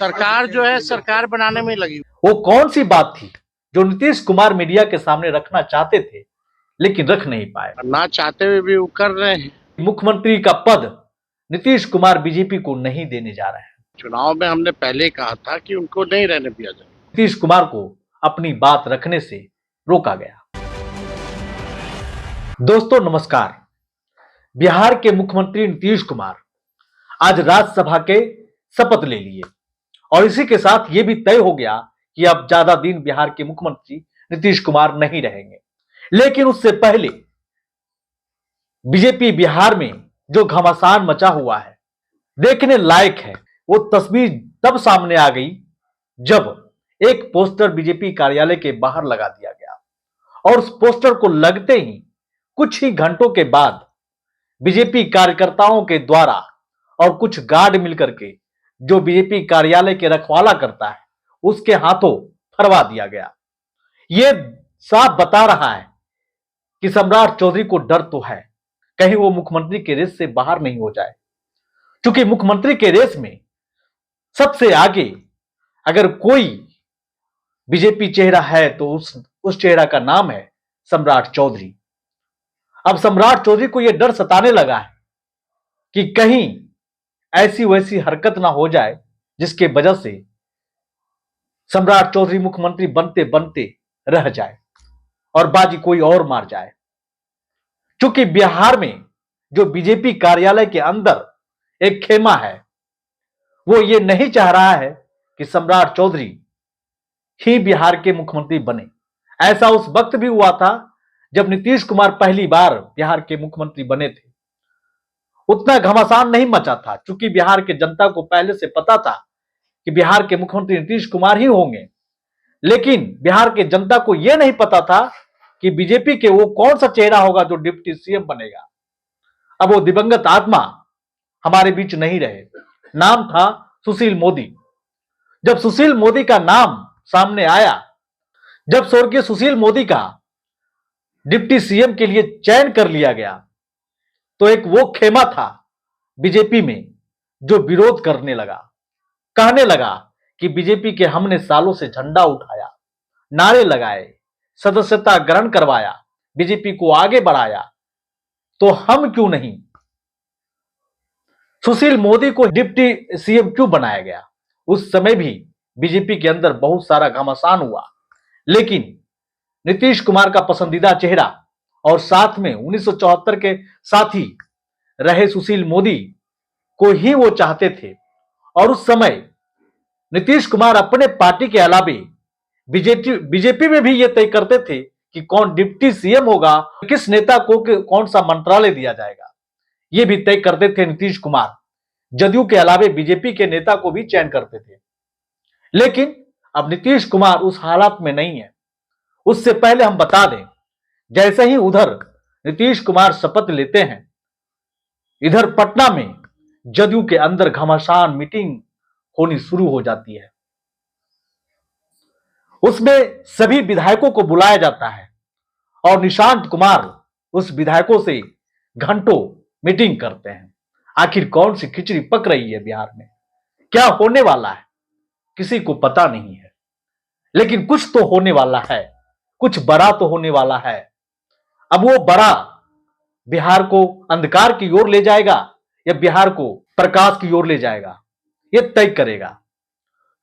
सरकार जो है सरकार बनाने में लगी। वो कौन सी बात थी जो नीतीश कुमार मीडिया के सामने रखना चाहते थे लेकिन रख नहीं पाए? ना चाहते हुए भी वो कर रहे हैं। मुख्यमंत्री का पद नीतीश कुमार बीजेपी को नहीं देने जा रहे हैं। चुनाव में हमने पहले कहा था कि उनको नहीं रहने दिया जाए। नीतीश कुमार को अपनी बात रखने से रोका गया। दोस्तों नमस्कार। बिहार के मुख्यमंत्री नीतीश कुमार आज राज्यसभा के शपथ ले लिए और इसी के साथ यह भी तय हो गया कि अब ज्यादा दिन बिहार के मुख्यमंत्री नीतीश कुमार नहीं रहेंगे। लेकिन उससे पहले बीजेपी बिहार में जो घमासान मचा हुआ है देखने लायक है। वो तस्वीर तब सामने आ गई जब एक पोस्टर बीजेपी कार्यालय के बाहर लगा दिया गया और उस पोस्टर को लगते ही कुछ ही घंटों के बाद बीजेपी कार्यकर्ताओं के द्वारा और कुछ गार्ड मिलकर के जो बीजेपी कार्यालय के रखवाला करता है उसके हाथों फरवा दिया गया। यह साफ बता रहा है कि सम्राट चौधरी को डर तो है कहीं वो मुख्यमंत्री के रेस से बाहर नहीं हो जाए, क्योंकि मुख्यमंत्री के रेस में सबसे आगे अगर कोई बीजेपी चेहरा है तो उस चेहरा का नाम है सम्राट चौधरी। अब सम्राट चौधरी को यह डर सताने लगा है कि कहीं ऐसी वैसी हरकत ना हो जाए जिसके वजह से सम्राट चौधरी मुख्यमंत्री बनते बनते रह जाए और बाजी कोई और मार जाए। क्योंकि बिहार में जो बीजेपी कार्यालय के अंदर एक खेमा है वो ये नहीं चाह रहा है कि सम्राट चौधरी ही बिहार के मुख्यमंत्री बने। ऐसा उस वक्त भी हुआ था जब नीतीश कुमार पहली बार बिहार के मुख्यमंत्री बने थे। उतना घमासान नहीं मचा था क्योंकि बिहार के जनता को पहले से पता था कि बिहार के मुख्यमंत्री नीतीश कुमार ही होंगे। लेकिन बिहार के जनता को यह नहीं पता था कि बीजेपी के वो कौन सा चेहरा होगा जो डिप्टी सीएम बनेगा। अब वो दिवंगत आत्मा हमारे बीच नहीं रहे। नाम था सुशील मोदी। जब सुशील मोदी का नाम सामने आया, जब स्वर्गीय सुशील मोदी का डिप्टी सीएम के लिए चयन कर लिया गया तो एक वो खेमा था बीजेपी में जो विरोध करने लगा, कहने लगा कि बीजेपी के हमने सालों से झंडा उठाया, नारे लगाए, सदस्यता ग्रहण करवाया, बीजेपी को आगे बढ़ाया, तो हम क्यों नहीं? सुशील मोदी को डिप्टी सीएम क्यों बनाया गया? उस समय भी बीजेपी के अंदर बहुत सारा घमासान हुआ, लेकिन नीतीश कुमार का पसंदीदा चेहरा और साथ में 1974 के साथी रहे सुशील मोदी को ही वो चाहते थे। और उस समय नीतीश कुमार अपने पार्टी के अलावे बीजेपी में भी ये तय करते थे कि कौन डिप्टी सीएम होगा, किस नेता को कौन सा मंत्रालय दिया जाएगा। ये भी तय करते थे नीतीश कुमार। जदयू के अलावे बीजेपी के नेता को भी चयन करते थे। लेकिन अब नीतीश कुमार उस हालात में नहीं है। उससे पहले हम बता दें, जैसे ही उधर नीतीश कुमार शपथ लेते हैं, इधर पटना में जदयू के अंदर घमासान मीटिंग होनी शुरू हो जाती है। उसमें सभी विधायकों को बुलाया जाता है और निशांत कुमार उस विधायकों से घंटों मीटिंग करते हैं। आखिर कौन सी खिचड़ी पक रही है बिहार में, क्या होने वाला है, किसी को पता नहीं है। लेकिन कुछ तो होने वाला है, कुछ बड़ा तो होने वाला है। अब वो बड़ा बिहार को अंधकार की ओर ले जाएगा या बिहार को प्रकाश की ओर ले जाएगा, ये तय करेगा।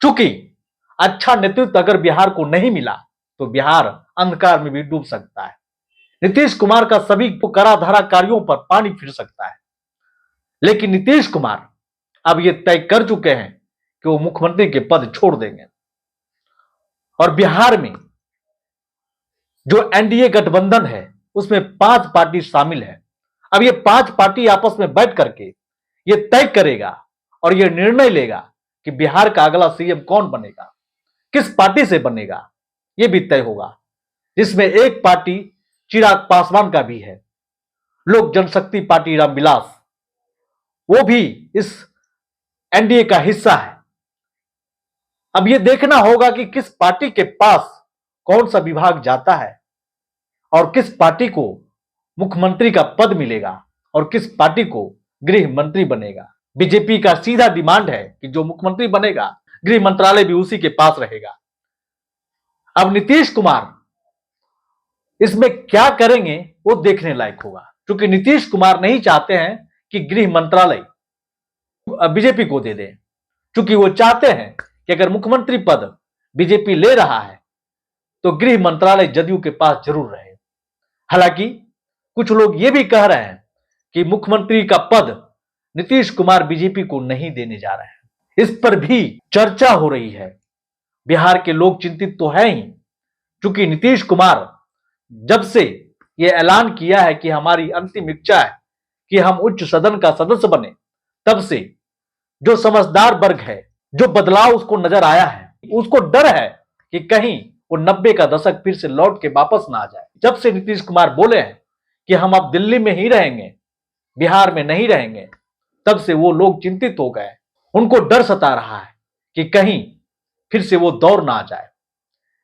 क्योंकि अच्छा नेतृत्व अगर बिहार को नहीं मिला तो बिहार अंधकार में भी डूब सकता है। नीतीश कुमार का सभी करा धरा कार्यों पर पानी फिर सकता है। लेकिन नीतीश कुमार अब ये तय कर चुके हैं कि वो मुख्यमंत्री के पद छोड़ देंगे। और बिहार में जो एनडीए गठबंधन है उसमें 5 पार्टी शामिल है। अब ये 5 पार्टी आपस में बैठ करके ये तय करेगा और ये निर्णय लेगा कि बिहार का अगला सीएम कौन बनेगा, किस पार्टी से बनेगा, ये भी तय होगा। जिसमें एक पार्टी चिराग पासवान का भी है, लोक जनशक्ति पार्टी रामविलास, वो भी इस एनडीए का हिस्सा है। अब ये देखना होगा कि किस पार्टी के पास कौन सा विभाग जाता है और किस पार्टी को मुख्यमंत्री का पद मिलेगा और किस पार्टी को गृह मंत्री बनेगा। बीजेपी का सीधा डिमांड है कि जो मुख्यमंत्री बनेगा गृह मंत्रालय भी उसी के पास रहेगा। अब नीतीश कुमार इसमें क्या करेंगे वो देखने लायक होगा, क्योंकि नीतीश कुमार नहीं चाहते हैं कि गृह मंत्रालय बीजेपी को दे दें, क्योंकि वो चाहते हैं कि अगर मुख्यमंत्री पद बीजेपी ले रहा है तो गृह मंत्रालय जदयू के पास जरूर रहे। हालांकि कुछ लोग ये भी कह रहे हैं कि मुख्यमंत्री का पद नीतीश कुमार बीजेपी को नहीं देने जा रहे हैं। इस पर भी चर्चा हो रही है। बिहार के लोग चिंतित तो है ही, क्योंकि नीतीश कुमार जब से यह ऐलान किया है कि हमारी अंतिम इच्छा है कि हम उच्च सदन का सदस्य बने, तब से जो समझदार वर्ग है, जो बदलाव उसको नजर आया है, उसको डर है कि कहीं वो 90 का दशक फिर से लौट के वापस ना आ जाए। जब से नीतीश कुमार बोले हैं कि हम अब दिल्ली में ही रहेंगे, बिहार में नहीं रहेंगे, तब से वो लोग चिंतित हो गए। उनको डर सता रहा है कि कहीं फिर से वो दौर ना आ जाए।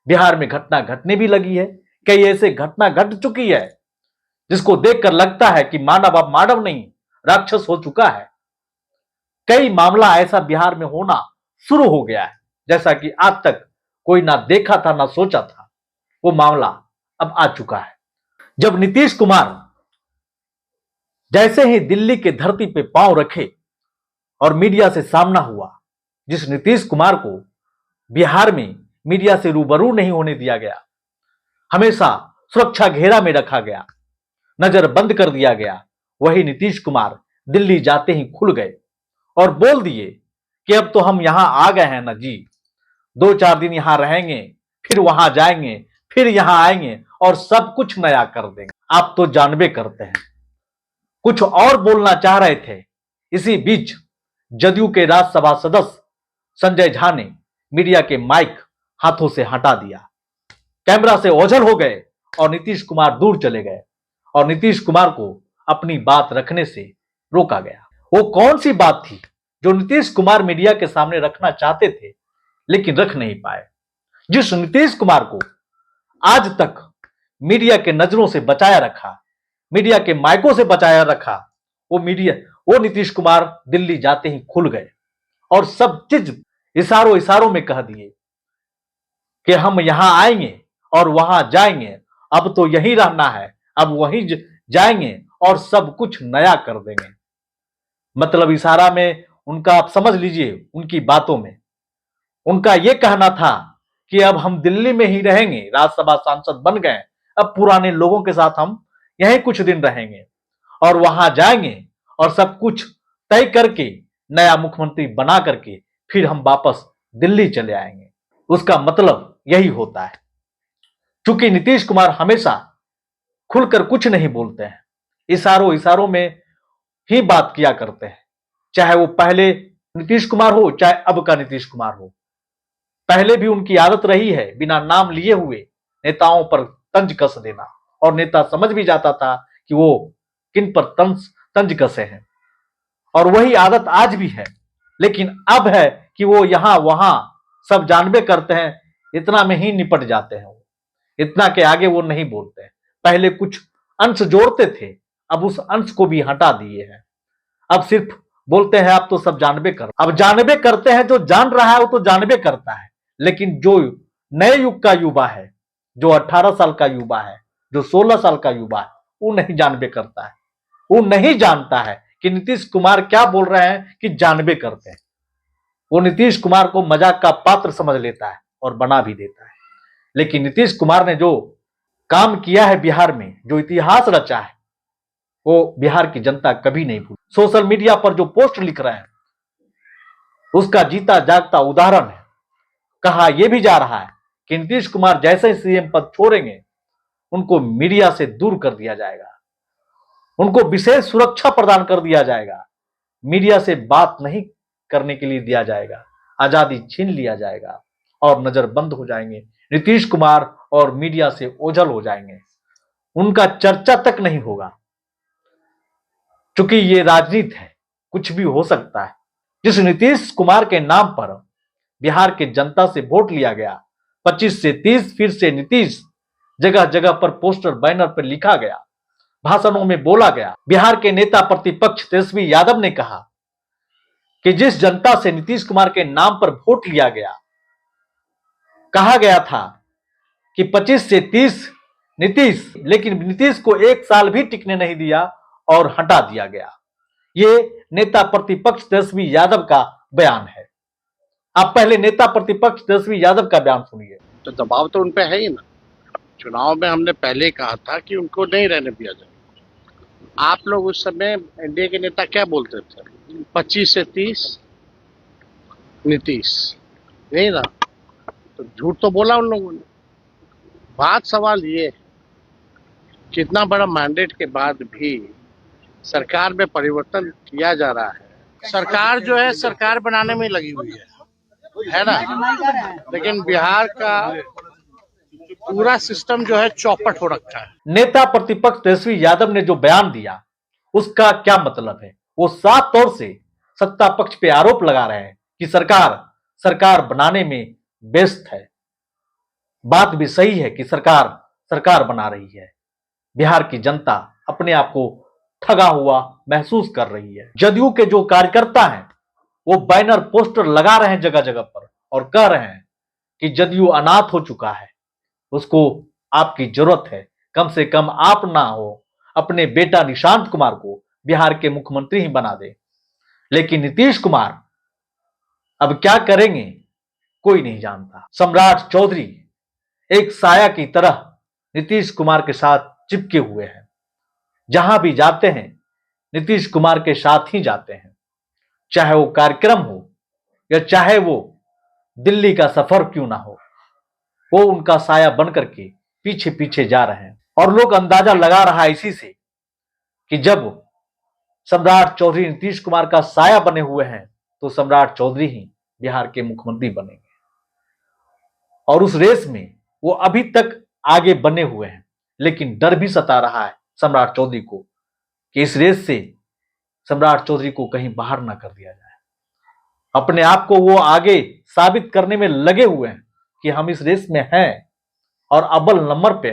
बिहार में घटना घटने भी लगी है, कई ऐसे घटना घट चुकी है जिसको देखकर लगता है कि मानव अब मानव नहीं राक्षस हो चुका है। कई मामला ऐसा बिहार में होना शुरू हो गया है, जैसा कि आज तक कोई ना देखा था ना सोचा था। वो मामला अब आ चुका है। जब नीतीश कुमार जैसे ही दिल्ली के धरती पे पांव रखे और मीडिया से सामना हुआ, जिस नीतीश कुमार को बिहार में मीडिया से रूबरू नहीं होने दिया गया, हमेशा सुरक्षा घेरा में रखा गया, नजर बंद कर दिया गया, वही नीतीश कुमार दिल्ली जाते ही खुल गए और बोल दिए कि अब तो हम यहां आ गए हैं ना जी, 2-4 दिन यहां रहेंगे, फिर वहां जाएंगे, फिर यहां आएंगे और सब कुछ नया कर देंगे। आप तो जानबे करते हैं। कुछ और बोलना चाह रहे थे, इसी बीच जदयू के राज्यसभा सदस्य संजय झा ने मीडिया के माइक हाथों से हटा दिया, कैमरा से ओझल हो गए और नीतीश कुमार दूर चले गए और नीतीश कुमार को अपनी बात रखने से रोका गया। वो कौन सी बात थी जो नीतीश कुमार मीडिया के सामने रखना चाहते थे लेकिन रख नहीं पाए? जिस नीतीश कुमार को आज तक मीडिया के नजरों से बचाया रखा, मीडिया के माइकों से बचाया रखा, वो नीतीश कुमार दिल्ली जाते ही खुल गए और सब चीज इशारों में कह दिए कि हम यहां आएंगे और वहां जाएंगे, अब तो यहीं रहना है, अब वहीं जाएंगे और सब कुछ नया कर देंगे। मतलब इशारा में उनका आप समझ लीजिए, उनकी बातों में उनका यह कहना था कि अब हम दिल्ली में ही रहेंगे, राज्यसभा सांसद बन गए, अब पुराने लोगों के साथ हम यहीं कुछ दिन रहेंगे और वहां जाएंगे और सब कुछ तय करके नया मुख्यमंत्री बना करके फिर हम वापस दिल्ली चले आएंगे। उसका मतलब यही होता है। क्योंकि नीतीश कुमार हमेशा खुलकर कुछ नहीं बोलते हैं, इशारों में ही बात किया करते हैं, चाहे वो पहले नीतीश कुमार हो चाहे अब का नीतीश कुमार हो। पहले भी उनकी आदत रही है बिना नाम लिए हुए नेताओं पर तंज कस देना, और नेता समझ भी जाता था कि वो किन पर तंज कसे हैं, और वही आदत आज भी है। लेकिन अब है कि वो यहां वहां सब जानबे करते हैं, इतना में ही निपट जाते हैं। वो इतना के आगे वो नहीं बोलते हैं। पहले कुछ अंश जोड़ते थे, अब उस अंश को भी हटा दिए हैं। अब सिर्फ बोलते हैं आप तो सब जानबे कर। अब जानबे करते हैं, जो जान रहा है वो तो जानबे करता है, लेकिन जो नए युग का युवा है, जो 18 साल का युवा है, जो 16 साल का युवा है, वो नहीं जानबे करता है। वो नहीं जानता है कि नीतीश कुमार क्या बोल रहे हैं कि जानबे करते हैं। वो नीतीश कुमार को मजाक का पात्र समझ लेता है और बना भी देता है। लेकिन नीतीश कुमार ने जो काम किया है बिहार में, जो इतिहास रचा है, वो बिहार की जनता कभी नहीं भूल। सोशल मीडिया पर जो पोस्ट लिख रहे हैं उसका जीता जागता उदाहरण है। कहा यह भी जा रहा है कि नीतीश कुमार जैसे ही सीएम पद छोड़ेंगे उनको मीडिया से दूर कर दिया जाएगा, उनको विशेष सुरक्षा प्रदान कर दिया जाएगा, मीडिया से बात नहीं करने के लिए दिया जाएगा, आजादी छीन लिया जाएगा और नजरबंद हो जाएंगे नीतीश कुमार और मीडिया से ओझल हो जाएंगे। उनका चर्चा तक नहीं होगा, क्योंकि ये राजनीति है, कुछ भी हो सकता है। जिस नीतीश कुमार के नाम पर बिहार के जनता से वोट लिया गया, 25 से 30 फिर से नीतीश, जगह जगह पर पोस्टर बैनर पर लिखा गया, भाषणों में बोला गया। बिहार के नेता प्रतिपक्ष तेजस्वी यादव ने कहा कि जिस जनता से नीतीश कुमार के नाम पर वोट लिया गया, कहा गया था कि 25 से 30 नीतीश, लेकिन नीतीश को 1 साल भी टिकने नहीं दिया और हटा दिया गया। ये नेता प्रतिपक्ष तेजस्वी यादव का बयान है। आप पहले नेता प्रतिपक्ष तेजस्वी यादव का बयान सुनिए। तो दबाव तो उन पे है ही ना। चुनाव में हमने पहले कहा था कि उनको नहीं रहने दिया जाए। आप लोग उस समय एनडीए के नेता क्या बोलते थे? 25 से 30 नीतीश, नहीं ना? तो झूठ तो बोला उन लोगों ने। बात सवाल ये है, कितना बड़ा मैंडेट के बाद भी सरकार में परिवर्तन किया जा रहा है। सरकार जो है सरकार बनाने में लगी हुई है ना? लेकिन बिहार का पूरा सिस्टम जो है चौपट हो रखा है। नेता प्रतिपक्ष तेजस्वी यादव ने जो बयान दिया उसका क्या मतलब है? वो साफ तौर से सत्ता पक्ष पे आरोप लगा रहे हैं कि सरकार बनाने में व्यस्त है। बात भी सही है कि सरकार बना रही है। बिहार की जनता अपने आप को ठगा हुआ महसूस कर रही है। जदयू के जो कार्यकर्ता हैं वो बैनर पोस्टर लगा रहे हैं जगह जगह पर और कह रहे हैं कि जदयू अनाथ हो चुका है, उसको आपकी जरूरत है। कम से कम आप ना हो, अपने बेटा निशांत कुमार को बिहार के मुख्यमंत्री ही बना दे। लेकिन नीतीश कुमार अब क्या करेंगे कोई नहीं जानता। सम्राट चौधरी एक साया की तरह नीतीश कुमार के साथ चिपके हुए हैं। जहां भी जाते हैं नीतीश कुमार के साथ ही जाते हैं, चाहे वो कार्यक्रम हो या चाहे वो दिल्ली का सफर क्यों ना हो, वो उनका साया बनकर के पीछे पीछे जा रहे हैं। और लोग अंदाजा लगा रहा है इसी से कि जब सम्राट चौधरी नीतीश कुमार का साया बने हुए हैं तो सम्राट चौधरी ही बिहार के मुख्यमंत्री बनेंगे। और उस रेस में वो अभी तक आगे बने हुए हैं, लेकिन डर भी सता रहा है सम्राट चौधरी को कि इस रेस से सम्राट चौधरी को कहीं बाहर ना कर दिया जाए। अपने आप को वो आगे साबित करने में लगे हुए हैं कि हम इस रेस में हैं और अव्वल नंबर पे हैं।